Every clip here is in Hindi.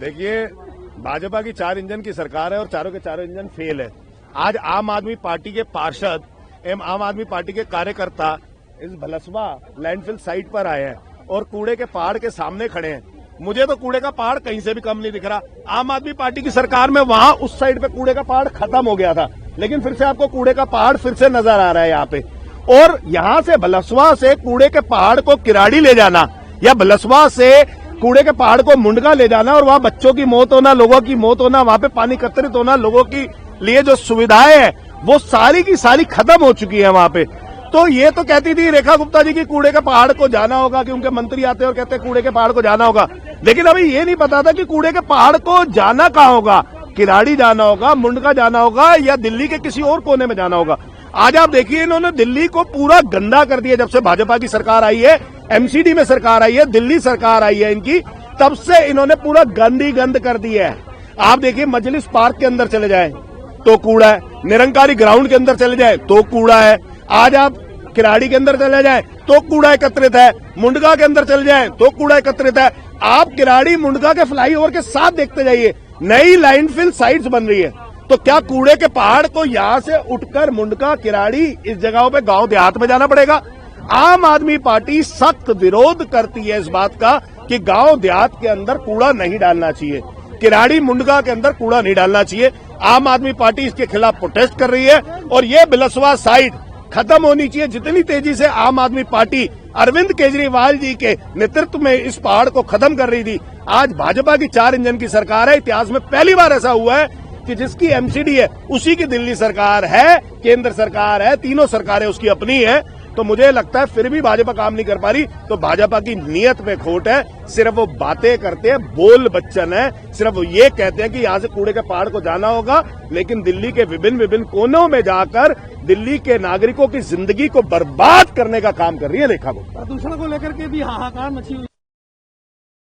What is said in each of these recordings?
देखिए, भाजपा की 4 इंजन की सरकार है और चारों के चारों इंजन फेल है। आज आम आदमी पार्टी के पार्षद एवं आम आदमी पार्टी के कार्यकर्ता इस भलसवा लैंडफिल साइट पर आए हैं और कूड़े के पहाड़ के सामने खड़े हैं। मुझे तो कूड़े का पहाड़ कहीं से भी कम नहीं दिख रहा। आम आदमी पार्टी की सरकार में वहां उस साइड पे कूड़े का पहाड़ खत्म हो गया था, लेकिन फिर से आपको कूड़े का पहाड़ फिर से नजर आ रहा है यहाँ पे। और यहाँ से भलसवा से कूड़े के पहाड़ को किराड़ी ले जाना या भलसवा से कूड़े के पहाड़ को मुंडका ले जाना और वहां बच्चों की मौत होना, लोगों की मौत होना, वहां पे पानी एकत्रित होना, लोगों की लिए जो सुविधाएं हैं वो सारी की सारी खत्म हो चुकी है वहां पे। तो ये तो कहती थी रेखा गुप्ता जी की कूड़े के पहाड़ को जाना होगा, कि उनके मंत्री आते हैं और कहते हैं कूड़े के पहाड़ को जाना होगा, लेकिन अभी ये नहीं पता था कि कूड़े के पहाड़ को जाना कहाँ होगा। किराड़ी जाना होगा, मुंडका जाना होगा या दिल्ली के किसी और कोने में जाना होगा। आज आप देखिए, इन्होंने दिल्ली को पूरा गंदा कर दिया। जब से भाजपा की सरकार आई है, एमसीडी में सरकार आई है, दिल्ली सरकार आई है इनकी, तब से इन्होंने पूरा गंदी गंद कर दिया है। आप देखिए, मजलिस पार्क के अंदर चले जाएं तो कूड़ा है, निरंकारी ग्राउंड के अंदर चले जाएं तो कूड़ा है, आज आप किराड़ी के अंदर चले जाएं तो कूड़ा एकत्रित है, मुंडका के अंदर चले जाएं तो कूड़ा एकत्रित है। आप किराड़ी मुंडका के फ्लाईओवर के साथ देखते जाइए, नई लैंडफिल साइट्स बन रही है। तो क्या कूड़े के पहाड़ को यहां से उठकर मुंडका, किराड़ी इस जगहों पे गांव देहात में जाना पड़ेगा? आम आदमी पार्टी सख्त विरोध करती है इस बात का कि गांव देहात के अंदर कूड़ा नहीं डालना चाहिए, किराड़ी मुंडका के अंदर कूड़ा नहीं डालना चाहिए। आम आदमी पार्टी इसके खिलाफ प्रोटेस्ट कर रही है और ये भलसवा साइट खत्म होनी चाहिए। जितनी तेजी से आम आदमी पार्टी अरविंद केजरीवाल जी के नेतृत्व में इस पहाड़ को खत्म कर रही थी, आज भाजपा की 4 इंजन की सरकार है। इतिहास में पहली बार ऐसा हुआ है कि जिसकी एमसीडी है उसी की दिल्ली सरकार है, केंद्र सरकार है, तीनों सरकारें उसकी अपनी है। तो मुझे लगता है फिर भी भाजपा काम नहीं कर पा रही, तो भाजपा की नीयत में खोट है। सिर्फ वो बातें करते हैं, बोल बच्चन है, सिर्फ वो ये कहते हैं कि यहाँ से कूड़े के पहाड़ को जाना होगा, लेकिन दिल्ली के विभिन्न कोनों में जाकर दिल्ली के नागरिकों की जिंदगी को बर्बाद करने का काम कर रही है रेखा गुप्ता। प्रदूषण को लेकर के भी हाहाकार मची हुई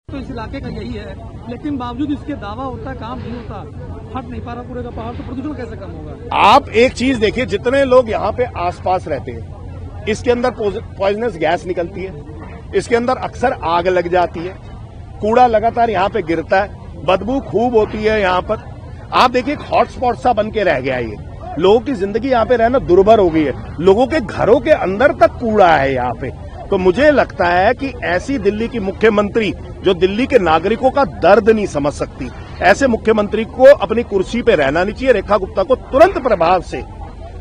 तो इस इलाके का यही है, लेकिन बावजूद इसके दावा होता है, काम नहीं होता, हट नहीं पा रहा कूड़े का पहाड़, तो प्रदूषण कैसे कम होगा? आप एक चीज देखिए, जितने लोग यहाँ पे आसपास रहते हैं, इसके अंदर पॉइजनस गैस निकलती है, इसके अंदर अक्सर आग लग जाती है, कूड़ा लगातार यहाँ पे गिरता है, बदबू खूब होती है यहाँ पर। आप देखिए, एक हॉटस्पॉट सा बन के रह गया है ये, लोगों की जिंदगी यहाँ पे रहना दुर्भर हो गई है, लोगों के घरों के अंदर तक कूड़ा है यहाँ पे। तो मुझे लगता है कि ऐसी दिल्ली की मुख्यमंत्री जो दिल्ली के नागरिकों का दर्द नहीं समझ सकती, ऐसे मुख्यमंत्री को अपनी कुर्सी पे रहना नहीं चाहिए। रेखा गुप्ता को तुरंत प्रभाव से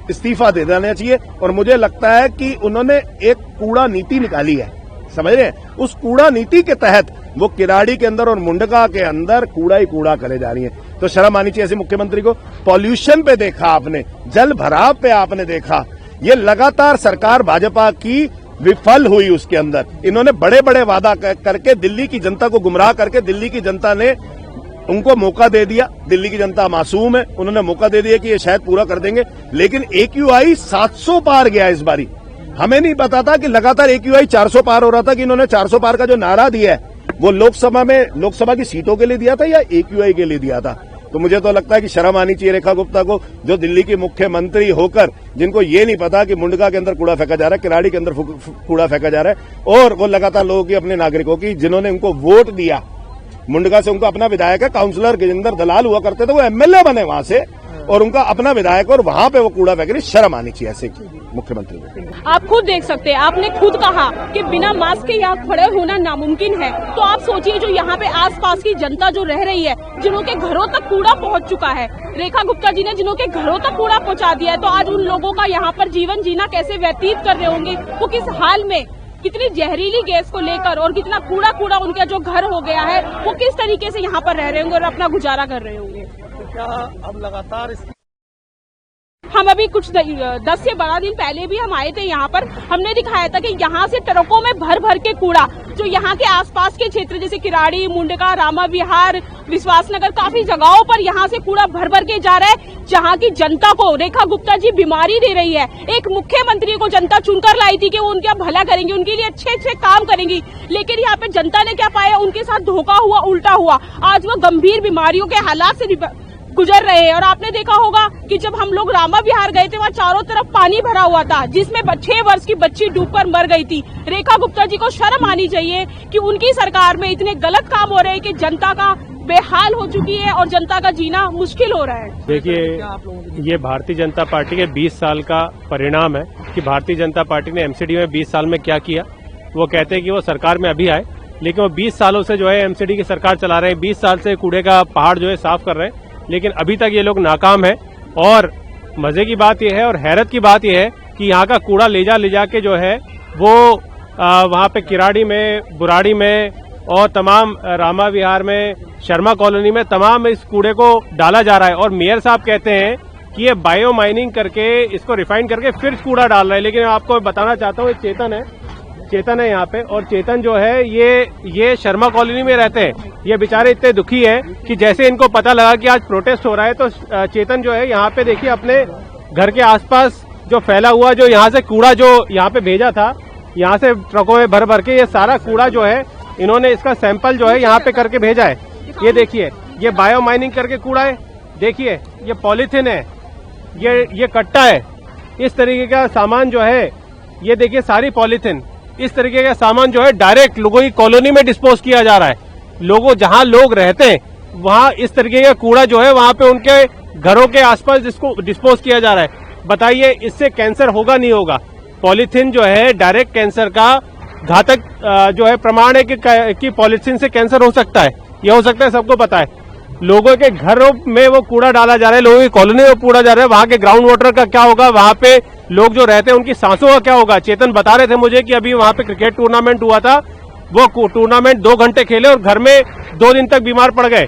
इस्तीफा दे देना चाहिए। और मुझे लगता है कि उन्होंने एक कूड़ा नीति निकाली है, समझ रहे हैं, उस कूड़ा नीति के तहत वो किराड़ी के अंदर और मुंडका के अंदर कूड़ा ही कूड़ा करे जा रही है। तो शर्म आनी चाहिए ऐसे मुख्यमंत्री को। पॉल्यूशन पे देखा आपने, जल भराव पे आपने देखा, ये लगातार सरकार भाजपा की विफल हुई। उसके अंदर इन्होंने बड़े बड़े वादा करके दिल्ली की जनता को गुमराह करके, दिल्ली की जनता ने उनको मौका दे दिया, दिल्ली की जनता मासूम है, उन्होंने मौका दे दिया कि ये शायद पूरा कर देंगे, लेकिन AQI 700 पार गया इस बारी। हमें नहीं पता था कि लगातार AQI 400 पार हो रहा था, कि इन्होंने 400 पार का जो नारा दिया है वो लोकसभा की सीटों के लिए दिया था या AQI के लिए दिया था। तो मुझे तो लगता है कि शर्म आनी चाहिए रेखा गुप्ता को, जो दिल्ली की मुख्यमंत्री होकर जिनको ये नहीं पता कि मुंडका के अंदर कूड़ा फेंका जा रहा है, किराड़ी के अंदर कूड़ा फेंका जा रहा है, और वो लगातार लोगों की, अपने नागरिकों की, जिन्होंने उनको वोट दिया, मुंडका से उनका अपना विधायक है, काउंसलर गिरिंदर दलाल हुआ करते थे, वो MLA बने वहां से, और उनका अपना विधायक, और वहां पे वो कूड़ा फेंक रही। शर्म आनी चाहिए ऐसे मुख्यमंत्री को। आप खुद देख सकते हैं, आपने खुद कहा कि बिना मास्क के यहाँ खड़े होना नामुमकिन है। तो आप सोचिए, जो यहाँ पे आसपास की जनता जो रह रही है, जिन्हों के घरों तक कूड़ा पहुँच चुका है, रेखा गुप्ता जी ने जिन्हों के घरों तक कूड़ा पहुँचा दिया है, तो आज उन लोगों का यहाँ पर जीवन जीना कैसे व्यतीत कर रहे होंगे, वो किस हाल में, कितनी जहरीली गैस को लेकर और कितना कूड़ा कूड़ा उनका जो घर हो गया है, वो किस तरीके से यहाँ पर रह रहे होंगे और अपना गुजारा कर रहे होंगे। तो क्या अब लगातार हम अभी कुछ 10 से 12 दिन पहले भी हम आए थे यहाँ पर, हमने दिखाया था कि यहाँ से ट्रकों में भर भर के कूड़ा जो यहाँ के आसपास के क्षेत्र जैसे किराड़ी, मुंडका, रामा विहार, विश्वासनगर, काफी जगहों पर यहाँ से कूड़ा भर भर के जा रहा है, जहाँ की जनता को रेखा गुप्ता जी बीमारी दे रही है। एक मुख्यमंत्री को जनता चुनकर लाई थी कि वो उनका भला करेंगी, उनके लिए अच्छे अच्छे काम करेंगी, लेकिन यहाँ पे जनता ने क्या पाया, उनके साथ धोखा हुआ, उल्टा हुआ। आज वो गंभीर बीमारियों के हालात से गुजर रहे हैं। और आपने देखा होगा कि जब हम लोग रामा विहार गए थे, वहाँ चारों तरफ पानी भरा हुआ था, जिसमें 6 वर्ष की बच्ची डूबकर मर गई थी। रेखा गुप्ता जी को शर्म आनी चाहिए कि उनकी सरकार में इतने गलत काम हो रहे हैं कि जनता का बेहाल हो चुकी है और जनता का जीना मुश्किल हो रहा है। देखिए, ये भारतीय जनता पार्टी के 20 साल का परिणाम है कि भारतीय जनता पार्टी ने एमसीडी में 20 साल में क्या किया। वो कहते हैं कि वो सरकार में अभी आए, लेकिन वो 20 सालों से जो है एमसीडी की सरकार चला रहे हैं। 20 साल से कूड़े का पहाड़ जो है साफ कर रहे हैं, लेकिन अभी तक ये लोग नाकाम है। और मजे की बात यह है और हैरत की बात यह है कि यहाँ का कूड़ा ले जा के जो है वो वहाँ पे किराड़ी में, बुराड़ी में और तमाम रामा विहार में, शर्मा कॉलोनी में तमाम इस कूड़े को डाला जा रहा है। और मेयर साहब कहते हैं कि ये बायो माइनिंग करके, इसको रिफाइन करके फिर कूड़ा डाल रहे हैं। लेकिन आपको बताना चाहता हूँ, चेतन है यहाँ पे, और चेतन जो है ये शर्मा कॉलोनी में रहते हैं। ये बेचारे इतने दुखी है कि जैसे इनको पता लगा कि आज प्रोटेस्ट हो रहा है, तो चेतन जो है यहाँ पे देखिए अपने घर के आसपास जो फैला हुआ, जो यहाँ से कूड़ा जो यहाँ पे भेजा था, यहाँ से ट्रकों में भर के ये सारा कूड़ा जो है इन्होंने इसका सैंपल जो है यहाँ पे करके भेजा है। ये देखिए, ये बायो माइनिंग करके कूड़ा है। देखिए, ये पॉलीथिन है, ये कट्टा है। इस तरीके का सामान जो है, ये देखिए सारी पॉलीथिन, इस तरीके का सामान जो है डायरेक्ट लोगों की कॉलोनी में डिस्पोज किया जा रहा है। लोगों, जहां लोग रहते हैं वहां इस तरीके का कूड़ा जो है वहां पे उनके घरों के आसपास इसको डिस्पोज किया जा रहा है। बताइए, इससे कैंसर होगा नहीं होगा? पॉलीथिन जो है डायरेक्ट कैंसर का घातक जो है प्रमाण है कि पॉलीथिन से कैंसर हो सकता है। यह हो सकता है, सबको पता है। लोगों के घरों में वो कूड़ा डाला जा रहा है, लोगों की कॉलोनी में कूड़ा जा रहा है। वहां के ग्राउंड वाटर का क्या होगा? वहां पे लोग जो रहते हैं उनकी सांसों का क्या होगा? चेतन बता रहे थे मुझे कि अभी वहां पे क्रिकेट टूर्नामेंट हुआ था, वो टूर्नामेंट 2 घंटे खेले और घर में 2 दिन तक बीमार पड़ गए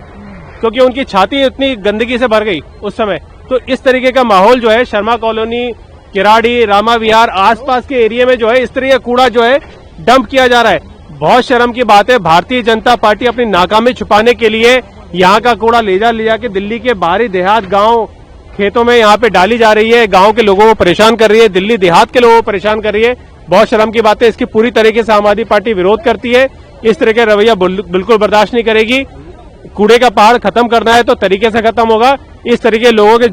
क्योंकि उनकी छाती इतनी गंदगी से भर गई उस समय। तो इस तरीके का माहौल जो है शर्मा कॉलोनी, किराड़ी, रामा विहार आसपास के एरिया में जो है इस तरह का कूड़ा जो है डंप किया जा रहा है। बहुत शर्म की बात है। भारतीय जनता पार्टी अपनी नाकामी छुपाने के लिए यहाँ का कूड़ा ले जा के दिल्ली के बाहरी देहात, गांव, खेतों में यहाँ पे डाली जा रही है। गांव के लोगों को परेशान कर रही है, दिल्ली देहात के लोगों को परेशान कर रही है। बहुत शर्म की बात है। इसकी पूरी तरीके से आम आदमी पार्टी विरोध करती है। इस तरह का रवैया बिल्कुल बर्दाश्त नहीं करेगी। कूड़े का पहाड़ खत्म करना है तो तरीके से खत्म होगा। इस तरीके लोगों के